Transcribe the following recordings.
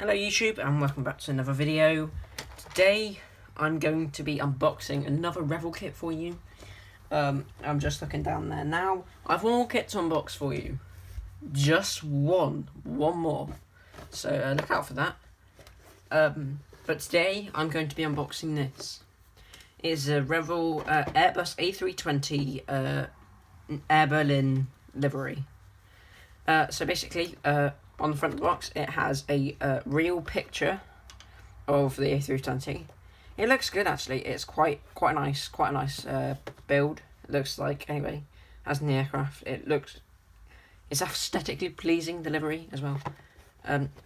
Hello YouTube and welcome back to another video. Today I'm going to be unboxing another Revell kit for you. I'm just looking down there now. I've one more kit to unbox for you. Just one more. So look out for that. But today I'm going to be unboxing this. It is a Revell Airbus A320 airberlin livery. So basically, on the front of the box, it has a real picture of the A320. It looks good actually. It's quite a nice build. It looks like, anyway, as in the aircraft, it's aesthetically pleasing, the livery as well.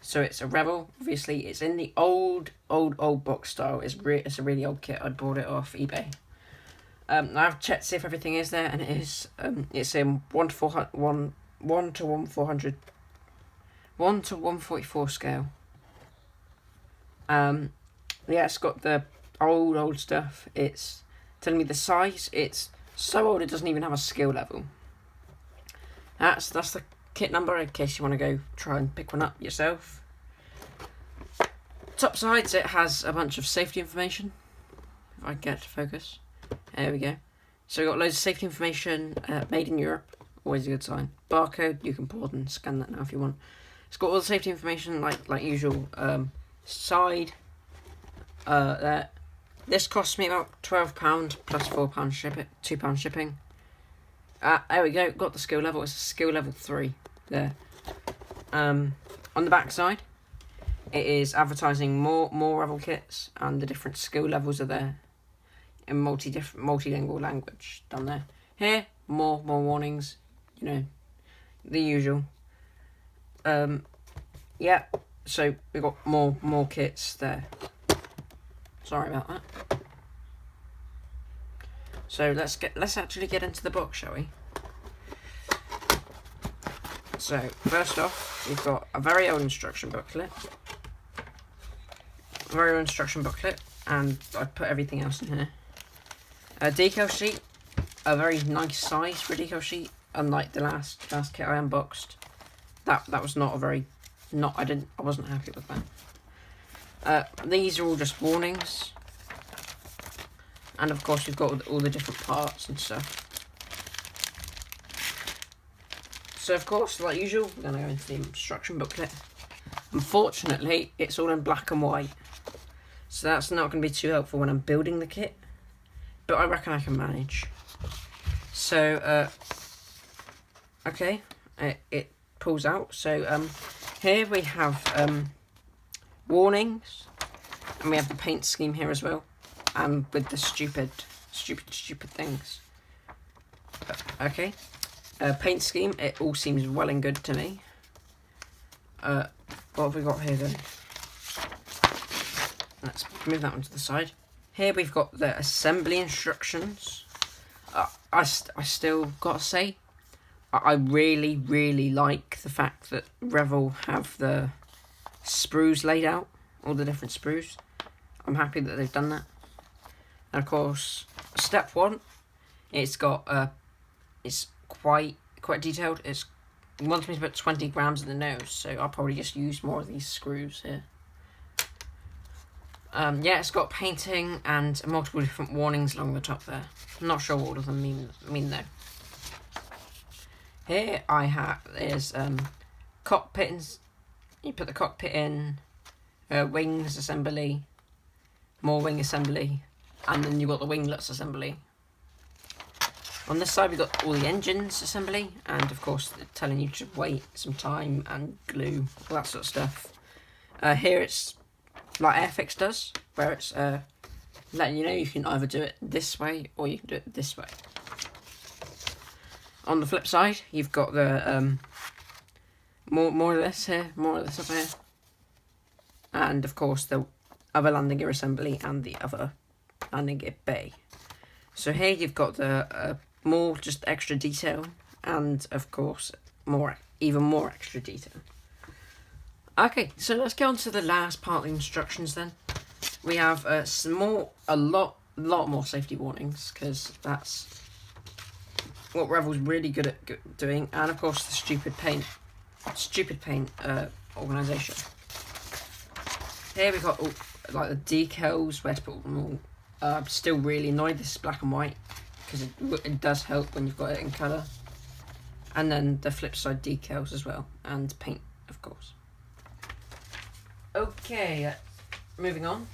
So it's a Revell. Obviously, it's in the old box style. It's a really old kit. I bought it off eBay. I've checked to see if everything is there, and it is. It's in 1 to 144 scale. Yeah, it's got the old stuff. It's telling me the size. It's so old it doesn't even have a skill level. That's the kit number in case you want to go try and pick one up yourself. Top sides, it has a bunch of safety information. If I get to focus, there we go. So we've got loads of safety information. Made in Europe, always a good sign. Barcode, you can pause and scan that now if you want. It's got all the safety information like usual. Side. There. This cost me about £12 plus £4 shipping, £2 shipping. There we go. Got the skill level. It's a skill level 3 there. On the back side, it is advertising more Revell kits, and the different skill levels are there in multilingual language down there. Here, more warnings. You know, the usual. Yeah. So we've got more kits there. Sorry about that. So let's actually get into the box, shall we? So first off, we've got a very old instruction booklet. And I've put everything else in here. A decal sheet, a very nice size for a decal sheet, unlike the last kit I unboxed. That was not a very I wasn't happy with that. These are all just warnings. And of course, we've got all the different parts and stuff. So of course, like usual, we're going to go into the instruction booklet. Unfortunately, it's all in black and white. So that's not going to be too helpful when I'm building the kit. But I reckon I can manage. So, okay, it pulls out. So, here we have warnings. And we have the paint scheme here as well. With the stupid things. Okay. Paint scheme, it all seems well and good to me. What have we got here then? Let's move that one to the side. Here we've got the assembly instructions. I still gotta say, I really like the fact that Revell have the sprues laid out, all the different sprues. I'm happy that they've done that. And of course, step 1, it's got it's quite detailed. It wants me to put 20 grams in the nose, so I'll probably just use more of these screws here. Yeah, it's got painting and multiple different warnings along the top there. I'm not sure what all of them mean though. Here there's cockpit. You put the cockpit in, wings assembly, more wing assembly, and then you've got the winglets assembly. On this side, we've got all the engines assembly, and of course, telling you to wait some time and glue, all that sort of stuff. Here it's like Airfix does, where it's letting you know you can either do it this way or you can do it this way. On the flip side, you've got the more of this here, more of this up here, and of course the other landing gear assembly and the other landing gear bay. So here you've got the more just extra detail, and of course even more extra detail. Okay, so let's get on to the last part of the instructions then. We have a lot more safety warnings, because that's what Revell's really good at doing, and of course the stupid paint organisation. Here we got all, like the decals, where to put them all. I'm still really annoyed this is black and white, because it does help when you've got it in colour. And then the flip side decals as well, and paint, of course. Okay, moving on.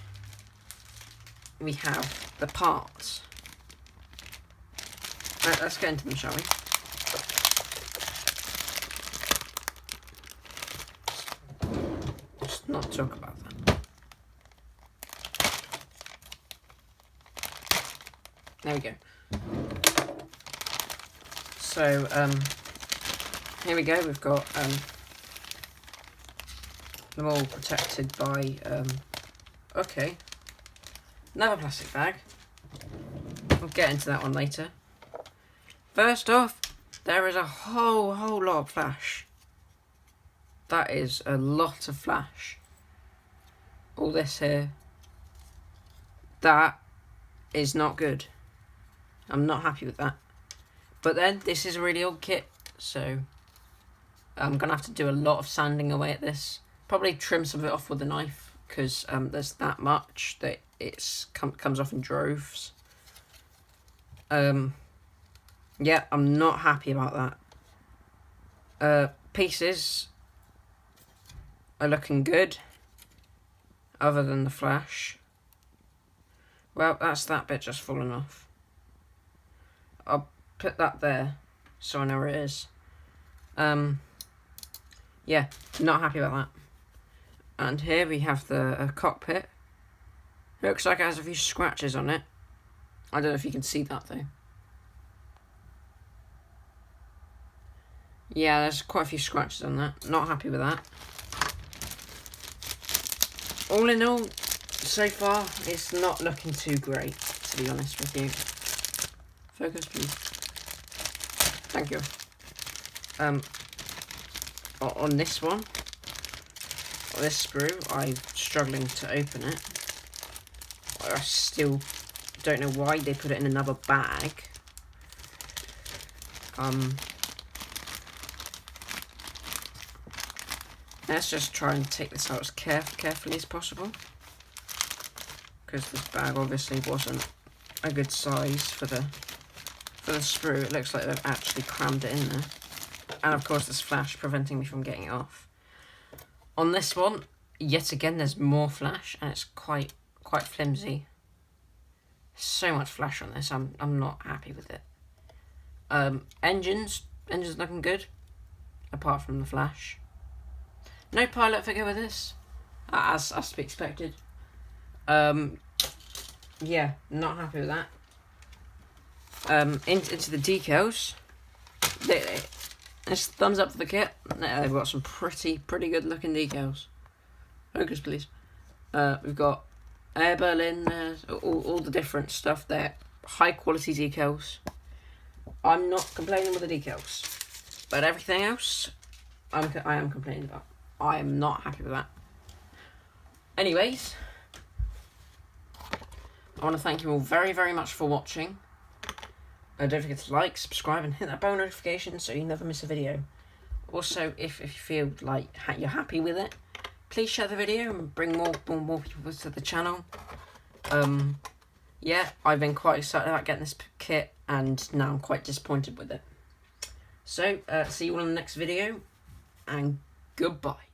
We have the parts. Right, let's get into them, shall we? Let's not talk about that. There we go. So, here we go. We've got them all protected by okay, another plastic bag. We'll get into that one later. First off, there is a whole lot of flash. That is a lot of flash. All this here. That is not good. I'm not happy with that. But then, this is a really old kit, so I'm going to have to do a lot of sanding away at this. Probably trim some of it off with a knife, because there's that much that it comes off in droves. Yeah, I'm not happy about that. Pieces are looking good, other than the flash. Well, that's that bit just falling off. I'll put that there, so I know where it is. Yeah, not happy about that. And here we have the cockpit. It looks like it has a few scratches on it. I don't know if you can see that though. Yeah, there's quite a few scratches on that. Not happy with that. All in all, so far, it's not looking too great, to be honest with you. Focus, please. Thank you. On this one, this sprue, I'm struggling to open it. I still don't know why they put it in another bag. Let's just try and take this out as carefully as possible, because this bag obviously wasn't a good size for the sprue. It looks like they've actually crammed it in there, and of course there's flash preventing me from getting it off. On this one, yet again, there's more flash, and it's quite flimsy. So much flash on this. I'm not happy with it. Engines looking good, apart from the flash. No pilot figure with this, as to be expected. Yeah, not happy with that. Into the decals. This thumbs up for the kit. They've got some pretty good looking decals. Focus, please. We've got airberlin, all the different stuff there. High quality decals. I'm not complaining with the decals, but everything else, I am complaining about. I am not happy with that. Anyways, I want to thank you all very much for watching. Don't forget to like, subscribe, and hit that bell notification so you never miss a video. Also, if you feel like you're happy with it, please share the video and bring more people to the channel. Yeah, I've been quite excited about getting this kit, and now I'm quite disappointed with it. So, see you all in the next video, and goodbye.